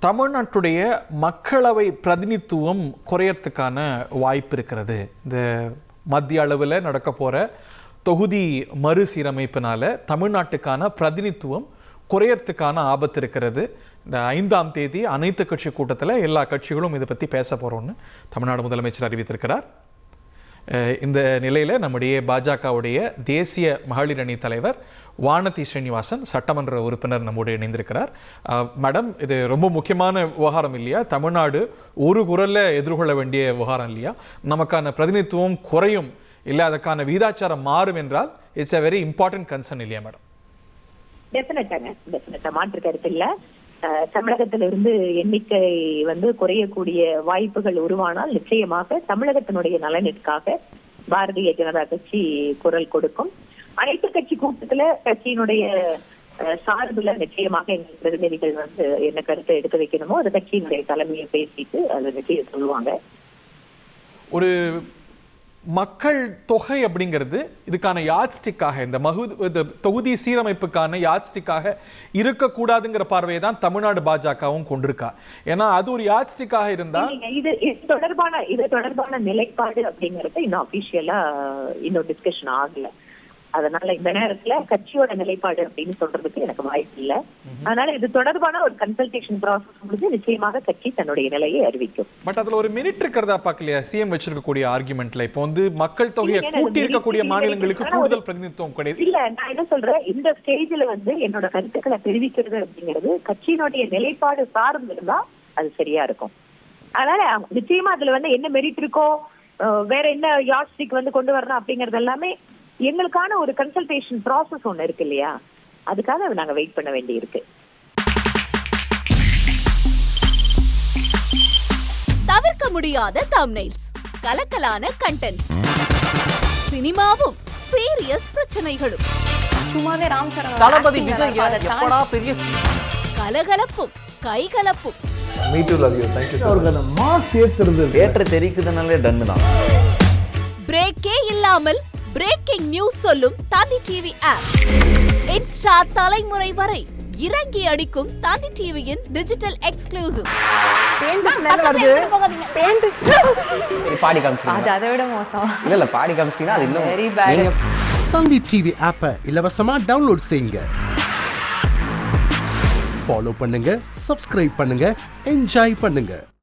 தமிழ்நாட்டுடைய மக்களவை பிரதிநிதித்துவம் குறையறதுக்கான வாய்ப்பு இருக்கிறது. இந்த மத்திய அளவில் நடக்க போகிற தொகுதி மறுசீரமைப்பினால் தமிழ்நாட்டுக்கான பிரதிநிதித்துவம் குறையறதுக்கான ஆபத்து இருக்கிறது. இந்த 5ஆம் தேதி அனைத்து கட்சி கூட்டத்தில் எல்லா கட்சிகளும் இதை பற்றி பேச போகிறோன்னு தமிழ்நாடு முதலமைச்சர் அறிவித்திருக்கிறார். இந்த நிலையில் நம்முடைய பாஜகவுடைய தேசிய மகளிர் அணி தலைவர் வானதி ஸ்ரீனிவாசன் சட்டமன்ற உறுப்பினர் நம்மோடு இணைந்திருக்கிறார். மேடம், இது ரொம்ப முக்கியமான விவகாரம் இல்லையா? தமிழ்நாடு ஒரு குரலில் எதிர்கொள்ள வேண்டிய விவகாரம் இல்லையா? நமக்கான பிரதிநிதித்துவம் குறையும் இல்லை அதற்கான விகிதாச்சாரம் மாறும் என்றால் it's a very important concern இல்லையா மேடம்? டெஃபினட்டா மாற்று கருத்து இல்ல. தமிழகத்திலிருந்து எண்ணிக்கை குறையக்கூடிய வாய்ப்புகள் உருவானால் நிச்சயமாக தமிழகத்தினுடைய நலனிற்காக பாரதிய ஜனதா கட்சி குரல் கொடுக்கும். அனைத்து கட்சி கூட்டத்துல கட்சியினுடைய சார்புல நிச்சயமாக எங்கள் பிரதிநிதிகள் என்ன கருத்தை எடுத்து வைக்கணுமோ அது கட்சியினுடைய தலைமையை பேசிட்டு அதை நிச்சயம் சொல்லுவாங்க. ஒரு மக்கள் தொகை அப்படிங்கிறது இதுக்கான யாட்ஸ்டிக்காக இந்த தொகுதி சீரமைப்புக்கான யாட்ஸ்டிக்காக இருக்கக்கூடாதுங்கிற பார்வையை தான் தமிழ்நாடு பாஜகவும் கொண்டிருக்கா. ஏன்னா அது ஒரு யாட்ஸ்டிக்காக இருந்தா இது தொடர்பான நிலைப்பாடு அப்படிங்கறது இன்னும் அபிஷியலா இன்னும் டிஸ்கஷன் ஆகல. அதனால இந்த நேரத்துல கட்சியோட நிலைப்பாடு அப்படின்னு சொல்றதுக்கு எனக்கு வாய்ப்பு இல்லை. அதனால இது தொடர்பான ஒரு கன்சல்டேஷன் ப்ராசஸ் முடிஞ்சு நிச்சயமாக கட்சி தன்னுடைய நிலையை அறிவிக்கும். பட் அதுல ஒரு மினிட் இருக்கிறதா பாக்கலையா சிஎம் வச்சிருக்கக்கூடிய ஆர்குமெண்ட்ல? இப்போ மக்கள் தொகையை கூட்டி இருக்கக்கூடிய மாநிலங்களுக்கு கூடுதல் பிரதிநிதித்துவம் கிடையாது இல்ல. நான் என்ன சொல்றேன், இந்த ஸ்டேஜ்ல என்னோட கருத்துக்களை தெரிவிக்கிறது அப்படிங்கிறது கட்சியினுடைய நிலைப்பாடு சார்ந்து இருந்தா அது சரியா இருக்கும். அதனால நிச்சயமா அதுல என்ன மெரிட் இருக்கோ, வேற என்ன யாஸ்டிக் கொண்டு வரணும் அப்படிங்கறது எல்லாமே எங்களுக்கான ஒரு கன்சல்டேஷன் ப்ராசஸ் ஒண்ணு இருக்கு இல்லையா? அதுக்காக நாங்க வெயிட் பண்ண வேண்டி இருக்கு. தவிர்க்க முடியாத தம்ப்நெயில்ஸ், கலக்கலான கண்டென்ட்ஸ், சினிமாவும் சீரியஸ் பிரச்சனைகளும், சும்மாவே ராம் சரண் தளபதி விஜய் எப்படா பெரிய கலகலப்பும் கைகலப்பும். Me too love you. Thank you sir. அவர்களை மாஸ் ஏத்துறது ஏற்ற தெரிக்குதுனாலே டன் தான். பிரேக்கே இல்லாமல் பிரேக்கிங் நியூஸ் சொல்லும் தந்தி டிவி ஆப். இன்ஸ்டா தலைமுறை வரை இறங்கி அடிக்கும் தந்தி டிவியின் டிஜிட்டல் எக்ஸ்க்ளூசிவ். பாடி காமிச்சீங்க, அது அதை விட மோசம். இல்ல பாடி காமிச்சீங்கன்னா அது இன்னும் வெரி பேட். தந்தி டிவி ஆப்பை இலவசமா டவுன்லோட் செய்யுங்க. ஃபாலோ பண்ணுங்க, சப்ஸ்கிரைப் பண்ணுங்க, என்ஜாய் பண்ணுங்க.